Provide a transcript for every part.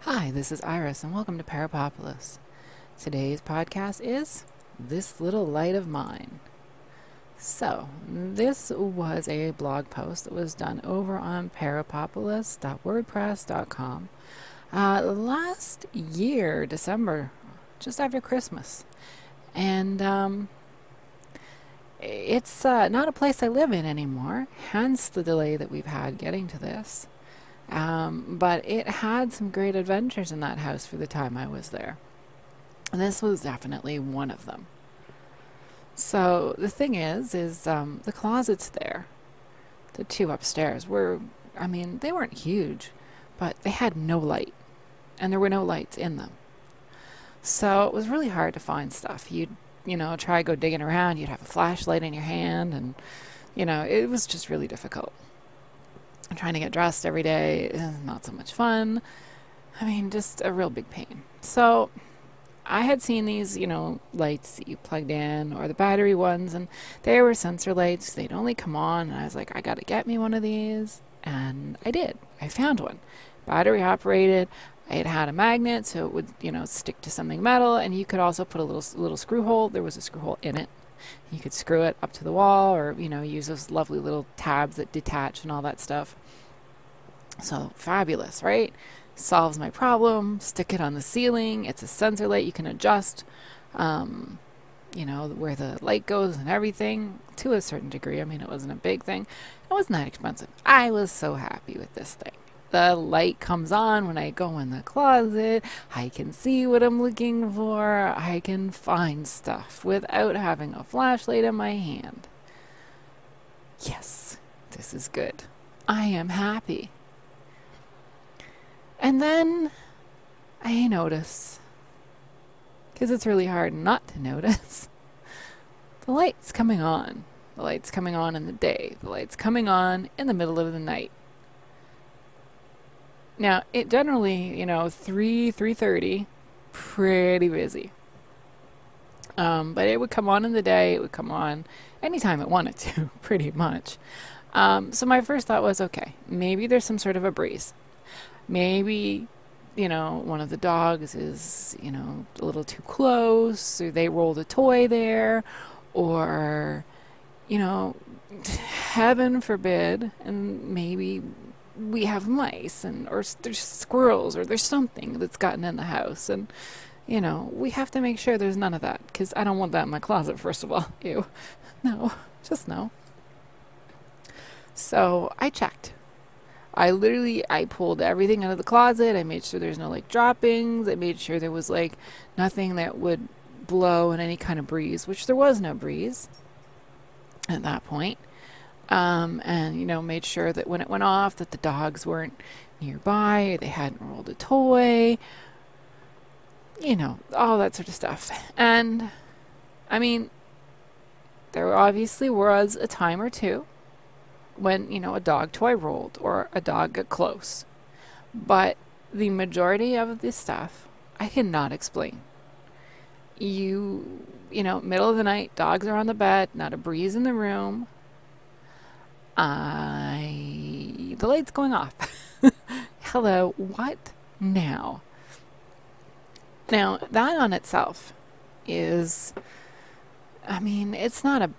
Hi, this is Iris, and welcome to Parapopulous. Today's podcast is This Little Light of Mine. So, this was a blog post that was done over on parapopulous.wordpress.com last year, December, just after Christmas. And it's not a place I live in anymore, hence the delay that we've had getting to this. But it had some great adventures in that house for the time I was there. And this was definitely one of them. So the thing is the closets there, the two upstairs, they weren't huge, but they had no light. And there were no lights in them. So it was really hard to find stuff. You'd, try go digging around, you'd have a flashlight in your hand, and, it was just really difficult. Trying to get dressed every day is not so much fun. Just a real big pain. So I had seen these, lights that you plugged in, or the battery ones, and they were sensor lights. They'd only come on, and I was like, I gotta get me one of these. And I did. I found one. Battery operated. It had a magnet, so it would, stick to something metal, and you could also put a little screw hole. There was a screw hole in it. You could screw it up to the wall, or, use those lovely little tabs that detach and all that stuff. So fabulous, right? Solves my problem. Stick it on the ceiling. It's a sensor light you can adjust, where the light goes and everything to a certain degree. It wasn't a big thing. It wasn't that expensive. I was so happy with this thing. The light comes on when I go in the closet. I can see what I'm looking for. I can find stuff without having a flashlight in my hand. Yes, this is good. I am happy. And then I notice, because it's really hard not to notice, the light's coming on. The light's coming on in the day. The light's coming on in the middle of the night. Now, it generally, 3:30, pretty busy. But it would come on in the day. It would come on anytime it wanted to, pretty much. So my first thought was, okay, maybe there's some sort of a breeze. Maybe, one of the dogs is, a little too close, or they rolled a toy there, or, heaven forbid, and maybe we have mice, or there's squirrels, or there's something that's gotten in the house, and we have to make sure there's none of that, because I don't want that in my closet, first of all. Ew. No, just no. So I checked. I pulled everything out of the closet. I made sure there's no droppings. I made sure there was nothing that would blow in any kind of breeze, which there was no breeze at that point. And made sure that when it went off that the dogs weren't nearby, or they hadn't rolled a toy, all that sort of stuff. And there obviously was a time or two when a dog toy rolled or a dog got close, but the majority of this stuff I cannot explain. Middle of the night, dogs are on the bed, not a breeze in the room. The light's going off. Hello, what now? Now, that on itself is, it's not a,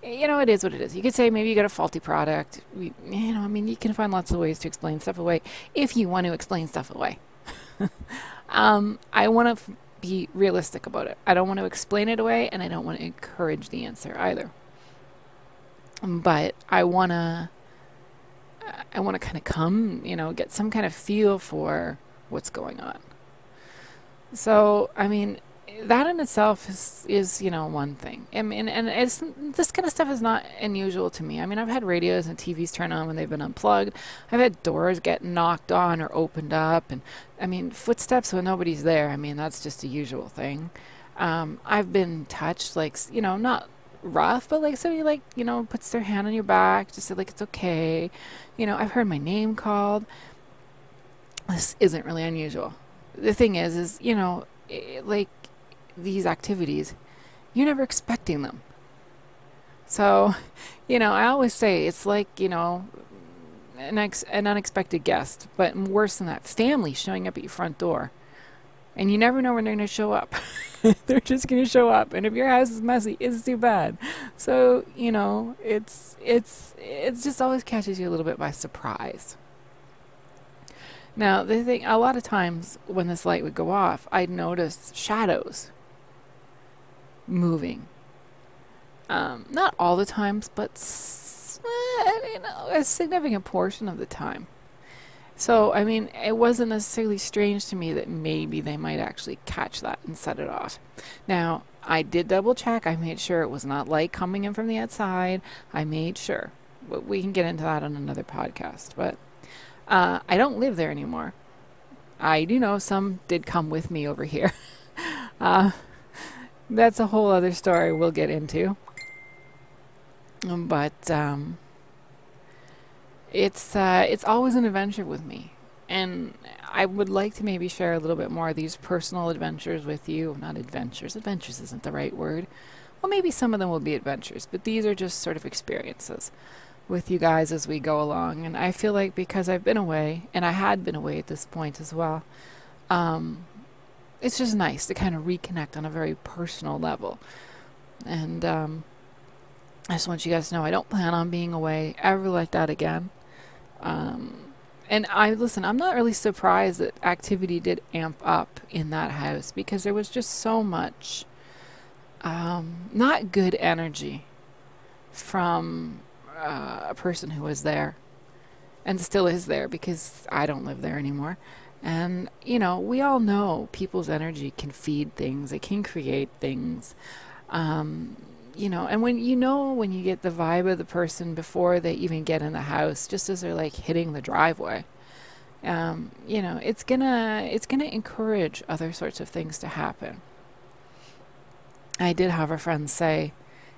it is what it is. You could say maybe you got a faulty product. You can find lots of ways to explain stuff away if you want to explain stuff away. I want to be realistic about it. I don't want to explain it away, and I don't want to encourage the answer either. But I want to kind of come, get some kind of feel for what's going on. So, that in itself is one thing. And it's, this kind of stuff is not unusual to me. I've had radios and TVs turn on when they've been unplugged. I've had doors get knocked on or opened up, and footsteps when nobody's there. That's just a usual thing. I've been touched, not rough, but somebody puts their hand on your back, just say it's okay. I've heard my name called. This isn't really unusual. The thing is these activities, you're never expecting them. So, I always say it's an unexpected guest, but worse than that, family showing up at your front door. And you never know when they're going to show up. They're just going to show up. And if your house is messy, it's too bad. So, you know, it's just always catches you a little bit by surprise. Now, the thing, a lot of times when this light would go off, I'd notice shadows moving. Not all the times, but a significant portion of the time. So, I mean, it wasn't necessarily strange to me that maybe they might actually catch that and set it off. Now, I did double check. I made sure it was not light coming in from the outside. I made sure. But we can get into that on another podcast. But I don't live there anymore. I do know some did come with me over here. That's a whole other story we'll get into. But it's always an adventure with me, and I would like to maybe share a little bit more of these personal adventures with you. Not adventures. Adventures isn't the right word. Well, maybe some of them will be adventures, but these are just sort of experiences with you guys as we go along. And I feel like because I've been away, and I had been away at this point as well, it's just nice to kind of reconnect on a very personal level. And I just want you guys to know I don't plan on being away ever like that again. And I'm not really surprised that activity did amp up in that house, because there was just so much not good energy from a person who was there and still is there, because I don't live there anymore. And, you know, we all know people's energy can feed things. It can create things. You know, and when you get the vibe of the person before they even get in the house, just as they're like hitting the driveway, you know, it's gonna encourage other sorts of things to happen. I did have a friend say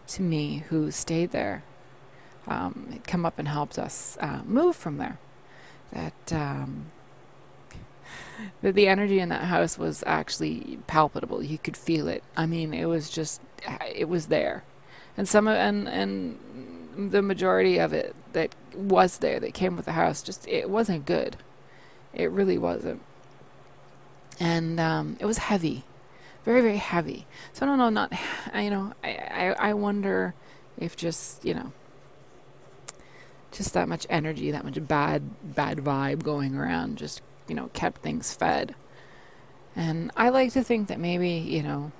to me who stayed there, come up and helped us move from there, that the energy in that house was actually palpable. You could feel it. I mean, it was there. And and the majority of it that was there, that came with the house, just, it wasn't good. It really wasn't. And it was heavy, very, very heavy. So I don't know, I wonder if just, you know, just that much energy, that much bad vibe going around, just, you know, kept things fed. And I like to think that maybe, you know,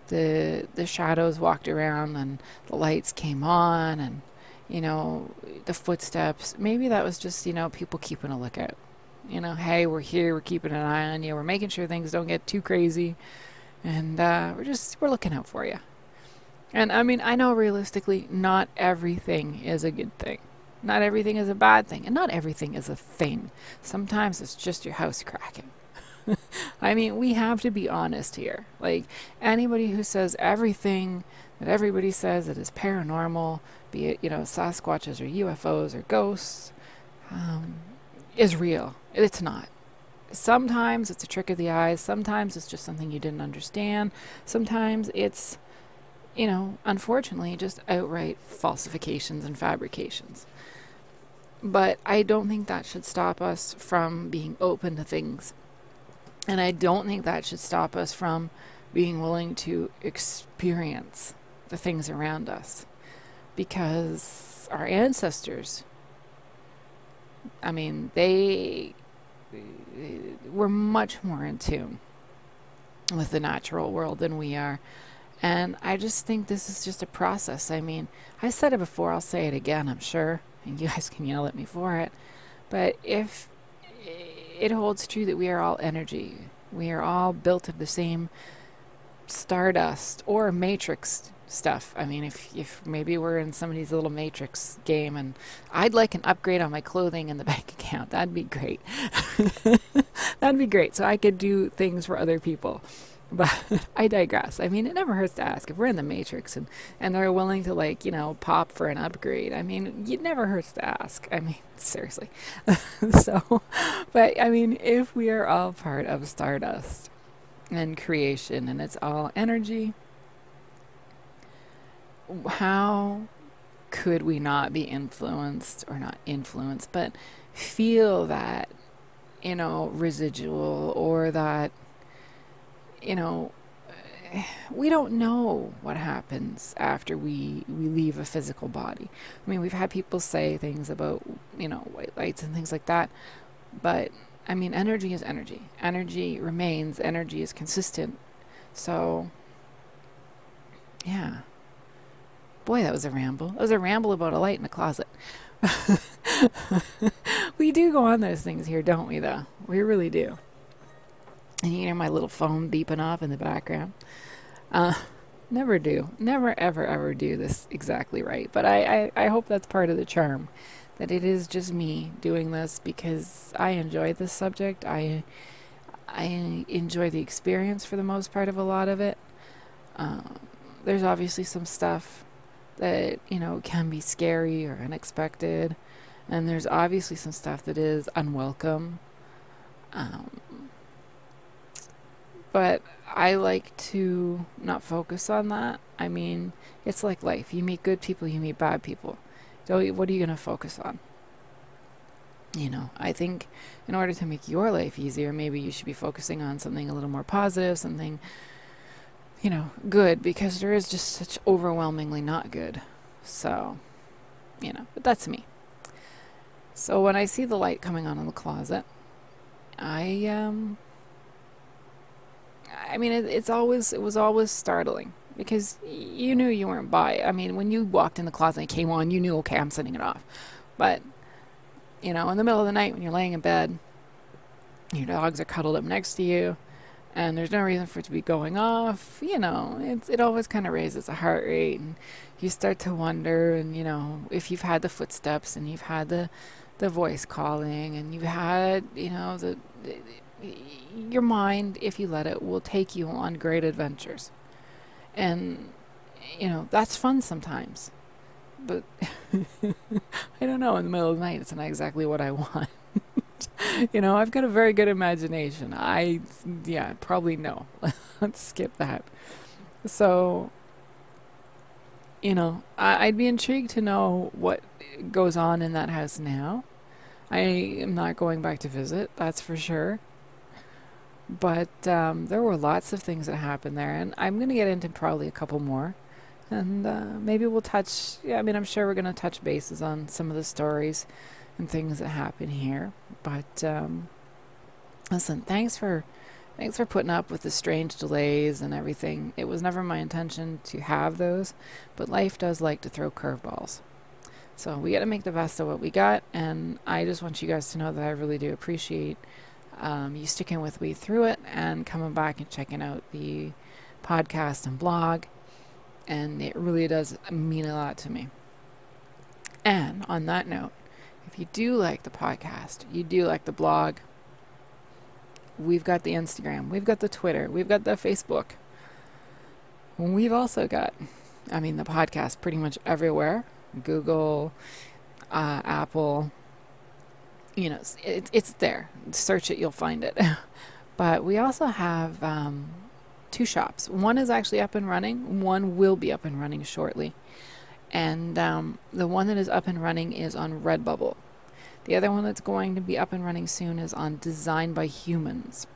the shadows walked around and the lights came on, and, you know, the footsteps, maybe that was just, you know, people keeping a lookout. You know, hey, we're here, we're keeping an eye on you, we're making sure things don't get too crazy, and we're looking out for you. And I mean, I know realistically not everything is a good thing. Not everything is a bad thing, and not everything is a thing. Sometimes it's just your house cracking. I mean, we have to be honest here. Like, anybody who says everything that everybody says that is paranormal, be it, you know, Sasquatches or UFOs or ghosts, is real. It's not. Sometimes it's a trick of the eyes. Sometimes it's just something you didn't understand. Sometimes it's, you know, unfortunately, just outright falsifications and fabrications. But I don't think that should stop us from being open to things. And I don't think that should stop us from being willing to experience the things around us. Because our ancestors, I mean, they were much more in tune with the natural world than we are. And I just think this is just a process. I mean, I said it before, I'll say it again, I'm sure, and you guys can yell at me for it. But if it holds true that we are all energy, we are all built of the same stardust or matrix stuff. I mean, if maybe we're in somebody's little matrix game, and I'd like an upgrade on my clothing in the bank account, that'd be great. That'd be great, so I could do things for other people. But I digress. I mean, it never hurts to ask. If we're in the matrix and they're willing to, like, you know, pop for an upgrade, I mean, it never hurts to ask. I mean, seriously. So, but I mean, if we are all part of stardust and creation, and it's all energy, how could we not be influenced, or not influenced, but feel that, residual, or that, we don't know what happens after we leave a physical body. I mean, we've had people say things about, white lights and things like that, but I mean, energy is energy. Energy remains, energy is consistent. So, yeah. Boy, that was a ramble. That was a ramble about a light in a closet. We do go on those things here, don't we, though? We really do. And you hear my little phone beeping off in the background. Never do. Never, ever, ever do this exactly right. But I hope that's part of the charm. That it is just me doing this because I enjoy this subject. I enjoy the experience for the most part of a lot of it. There's obviously some stuff that, can be scary or unexpected. And there's obviously some stuff that is unwelcome. But I like to not focus on that. I mean, it's like life. You meet good people, you meet bad people. So what are you going to focus on? I think in order to make your life easier, maybe you should be focusing on something a little more positive, something, good, because there is just such overwhelmingly not good. So, but that's me. So when I see the light coming on in the closet, it was always startling because you knew you weren't by it. I mean, when you walked in the closet and it came on, you knew, okay, I'm setting it off. But, in the middle of the night when you're laying in bed, your dogs are cuddled up next to you, and there's no reason for it to be going off, it always kind of raises the heart rate, and you start to wonder, and, if you've had the footsteps, and you've had the voice calling, and you've had, your mind, if you let it, will take you on great adventures. And, that's fun sometimes. But, I don't know, in the middle of the night, it's not exactly what I want. I've got a very good imagination. Probably no. Let's skip that. So, I'd be intrigued to know what goes on in that house now. I am not going back to visit, that's for sure. But there were lots of things that happened there, and I'm going to get into probably a couple more. And maybe we'll touch, I'm sure we're going to touch bases on some of the stories and things that happen here. But listen, thanks for putting up with the strange delays and everything. It was never my intention to have those, but life does like to throw curveballs. So we got to make the best of what we got, and I just want you guys to know that I really do appreciate you sticking with me through it and coming back and checking out the podcast and blog. And it really does mean a lot to me. And on that note, if you do like the podcast, you do like the blog, we've got the Instagram, we've got the Twitter, we've got the Facebook. We've also got, the podcast pretty much everywhere. Google, Apple, it's there. Search it, you'll find it. But we also have 2 shops. One is actually up and running. One will be up and running shortly. And the one that is up and running is on Redbubble. The other one that's going to be up and running soon is on Design by Humans.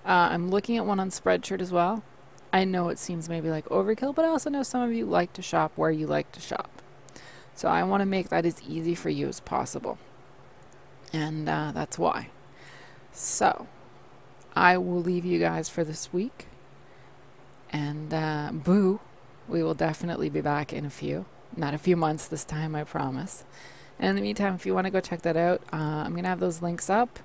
I'm looking at one on Spreadshirt as well. I know it seems maybe like overkill, but I also know some of you like to shop where you like to shop. So I want to make that as easy for you as possible. And that's why. So I will leave you guys for this week. And boo, we will definitely be back in not a few months this time, I promise. And in the meantime, if you want to go check that out, I'm going to have those links up.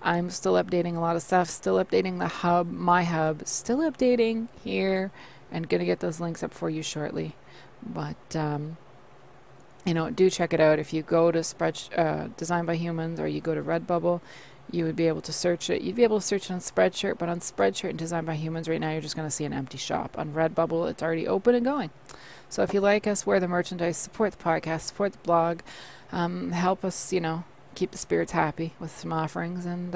I'm still updating a lot of stuff, still updating the hub, my hub, still updating here, and going to get those links up for you shortly. But, do check it out. If you go to Design by Humans, or you go to Redbubble, you would be able to search it. You'd be able to search it on Spreadshirt, but on Spreadshirt and Design by Humans right now, you're just going to see an empty shop. On Redbubble, it's already open and going. So if you like us, wear the merchandise, support the podcast, support the blog, help us, keep the spirits happy with some offerings, and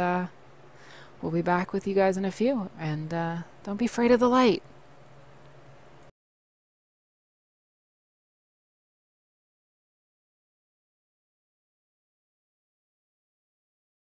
we'll be back with you guys in a few. And don't be afraid of the light.